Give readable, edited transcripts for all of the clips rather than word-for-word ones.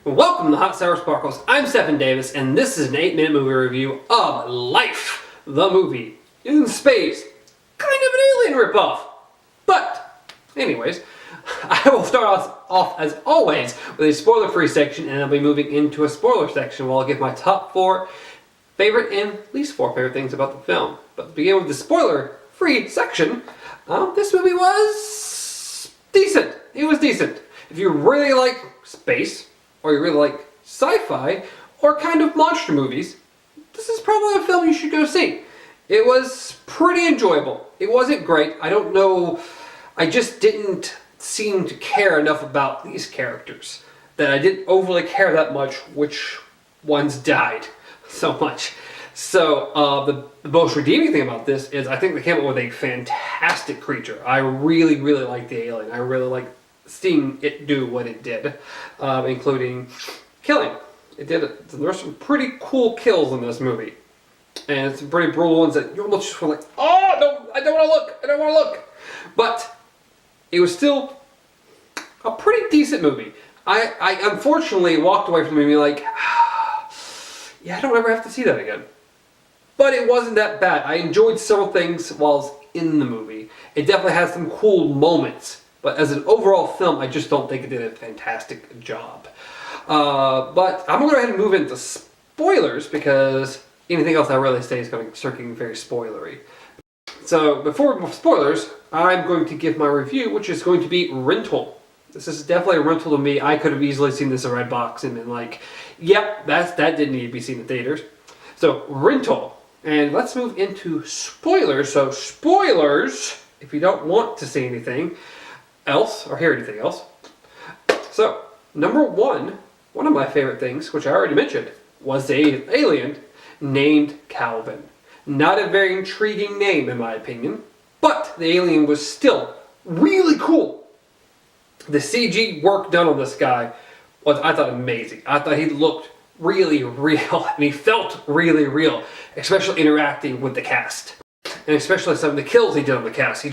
Welcome to Hot Sour Sparkles. I'm Stephen Davis, and this is an 8-minute movie review of Life, the movie, in space. Kind of an alien ripoff. But, anyways, I will start off as always with a spoiler-free section, and I'll be moving into a spoiler section where I'll give my top 4 favorite and least 4 favorite things about the film. But to begin with the spoiler-free section, this movie was decent. It was decent. If you really like space, or you really like sci-fi, or kind of monster movies, this is probably a film you should go see. It was pretty enjoyable. It wasn't great. I don't know, I just didn't seem to care enough about these characters. That I didn't overly care that much which ones died so much. So the most redeeming thing about this is I think they came up with a fantastic creature. I really, really like the alien. I really like seeing it do what it did, including killing. It did it. There were some pretty cool kills in this movie, and some pretty brutal ones that you almost just feel like, oh no, I don't want to look. I don't want to look. But it was still a pretty decent movie. I unfortunately walked away from the movie like, yeah, I don't ever have to see that again. But it wasn't that bad. I enjoyed several things while I was in the movie. It definitely had some cool moments. But as an overall film, I just don't think it did a fantastic job. But I'm going to go ahead and move into spoilers because anything else I really say is going to start getting very spoilery. So before spoilers, I'm going to give my review, which is going to be rental. This is definitely a rental to me. I could have easily seen this in Redbox and been like, yep, that didn't need to be seen in theaters. So rental. And let's move into spoilers. So spoilers, if you don't want to see anything else or hear anything else. So number one of my favorite things, which I already mentioned, was the alien named Calvin. Not a very intriguing name in my opinion, but the alien was still really cool. The CG work done on this guy was, I thought, amazing. I thought he looked really real and he felt really real, especially interacting with the cast. And especially some of the kills he did on the cast.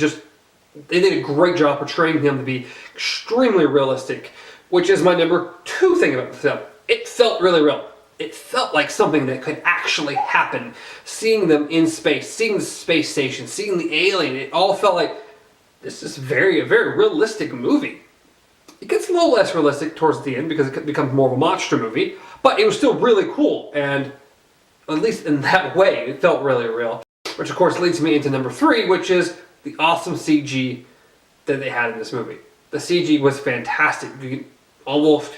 They did a great job portraying him to be extremely realistic, which is my number 2 thing about the film. It felt really real. It felt like something that could actually happen. Seeing them in space, seeing the space station, seeing the alien, it all felt like this is a very realistic movie. It gets a little less realistic towards the end because it becomes more of a monster movie, but it was still really cool, and at least in that way, it felt really real. Which of course leads me into number 3, which is the awesome CG that they had in this movie. The CG was fantastic. You can almost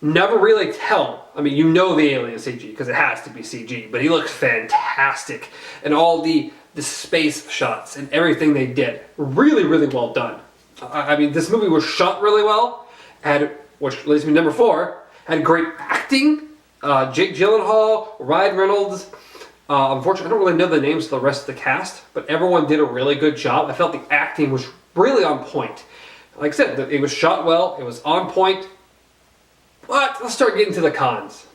never really tell. I mean, you know the alien CG because it has to be CG, but he looks fantastic. And all the space shots and everything they did, really well done. I mean, this movie was shot really well, which leads me to number 4, had great acting. Jake Gyllenhaal, Ryan Reynolds. Unfortunately, I don't really know the names of the rest of the cast, but everyone did a really good job. I felt the acting was really on point. Like I said, it was shot well, it was on point, but let's start getting to the cons.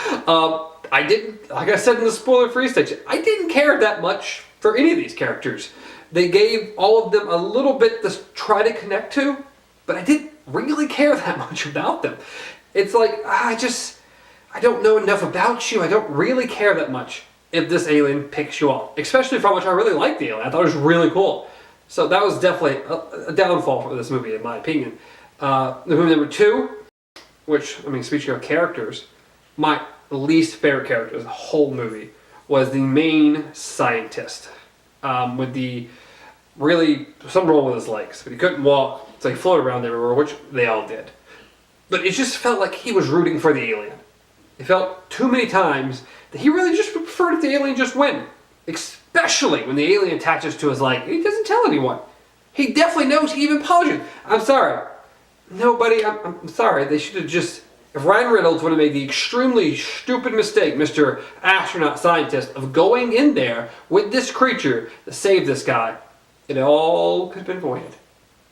Like I said in the spoiler-free section, I didn't care that much for any of these characters. They gave all of them a little bit to try to connect to, but I didn't really care that much about them. It's like, I don't know enough about you. I don't really care that much if this alien picks you up. Especially for how much I really liked the alien. I thought it was really cool. So that was definitely a downfall for this movie, in my opinion. Movie number 2, which, I mean, speaking of characters, my least favorite character of the whole movie was the main scientist. With something wrong with his legs. But he couldn't walk, so he floated around everywhere, which they all did. But it just felt like he was rooting for the alien. It felt too many times that he really just preferred if the alien just win. Especially when the alien attaches to his leg. He doesn't tell anyone. He definitely knows. He even apologized. I'm sorry. Nobody, I'm sorry. They should have just... If Ryan Reynolds would have made the extremely stupid mistake, Mr. Astronaut Scientist, of going in there with this creature to save this guy, it all could have been avoided.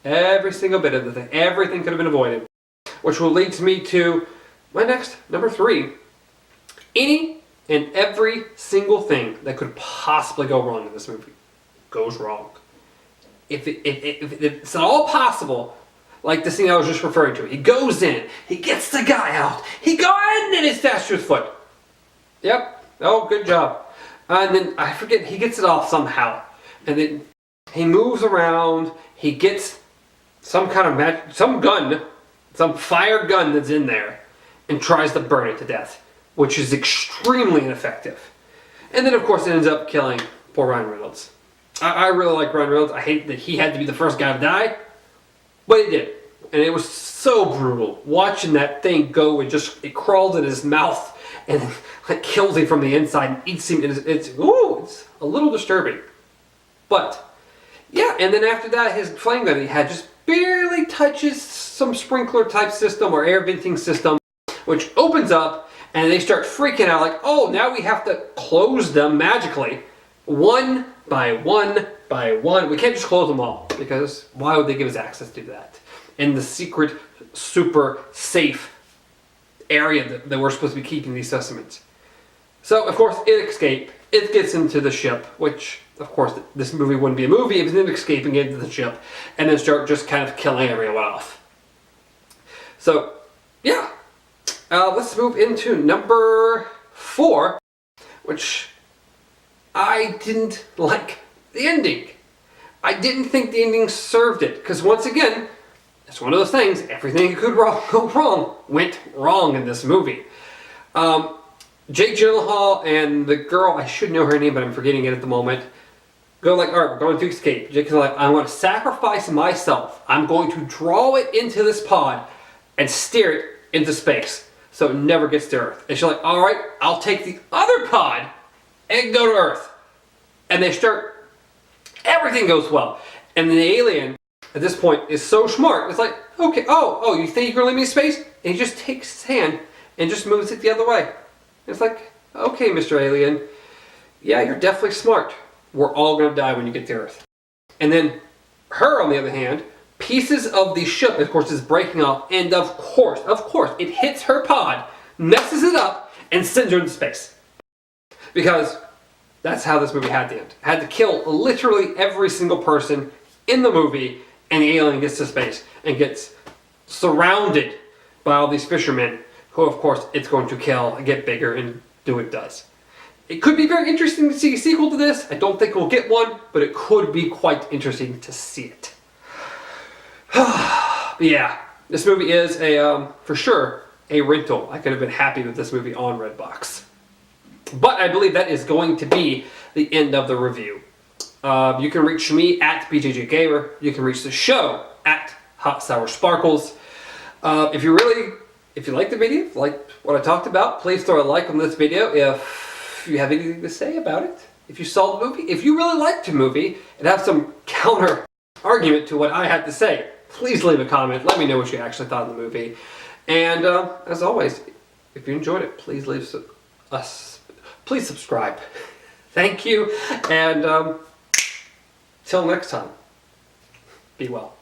Every single bit of the thing. Everything could have been avoided. Which will lead me to my next, number 3. Any and every single thing that could possibly go wrong in this movie goes wrong. If it's at all possible Like the scene I was just referring to. He goes in, he gets the guy out, he goes in and it stashes his foot. Yep. Oh, good job. And then, I forget, he gets it off somehow. And then he moves around, he gets some kind of some gun, some fire gun that's in there, and tries to burn it to death, which is extremely ineffective. And then, of course, it ends up killing poor Ryan Reynolds. I really like Ryan Reynolds. I hate that he had to be the first guy to die, but he did. And it was so brutal. Watching that thing go, it crawled in his mouth and like kills him from the inside and eats him. It's a little disturbing. But, yeah, and then after that, his flame gun he had just barely touches some sprinkler type system or air venting system, which opens up and they start freaking out like, oh, now we have to close them magically. One by one by one. We can't just close them all, because why would they give us access to that? In the secret, super safe area that we're supposed to be keeping these specimens. So, of course, it escapes. It gets into the ship, which, of course, this movie wouldn't be a movie if it didn't escape and get into the ship, and then start just kind of killing everyone off. So, yeah. Let's move into number 4, which I didn't like the ending. I didn't think the ending served it, because once again, it's one of those things, everything that could go wrong went wrong in this movie. Jake Gyllenhaal and the girl, I should know her name, but I'm forgetting it at the moment, go like, all right, we're going to escape. Jake is like, I want to sacrifice myself. I'm going to draw it into this pod and steer it into space so it never gets to Earth. And she's like, all right, I'll take the other pod and go to Earth. And they start, everything goes well. And the alien, at this point, is so smart. It's like, okay, oh, you think you're going to leave me in space? And he just takes his hand and just moves it the other way. It's like, okay, Mr. Alien, yeah, you're definitely smart. We're all going to die when you get to Earth. And then her, on the other hand, pieces of the ship, of course, is breaking off. And of course, it hits her pod, messes it up, and sends her into space. Because that's how this movie had to end. It had to kill literally every single person in the movie, and the alien gets to space and gets surrounded by all these fishermen who, of course, it's going to kill, get bigger, and do what it does. It could be very interesting to see a sequel to this. I don't think we'll get one, but it could be quite interesting to see it. Yeah, this movie is for sure, a rental. I could have been happy with this movie on Redbox. But I believe that is going to be the end of the review. You can reach me at BJJ Gamer. You can reach the show at Hot Sour Sparkles. If you like the video, like what I talked about, please throw a like on this video if you have anything to say about it. If you saw the movie, if you really liked the movie and have some counter argument to what I had to say, please leave a comment. Let me know what you actually thought of the movie. And as always, if you enjoyed it, please please subscribe. Thank you, and till next time, be well.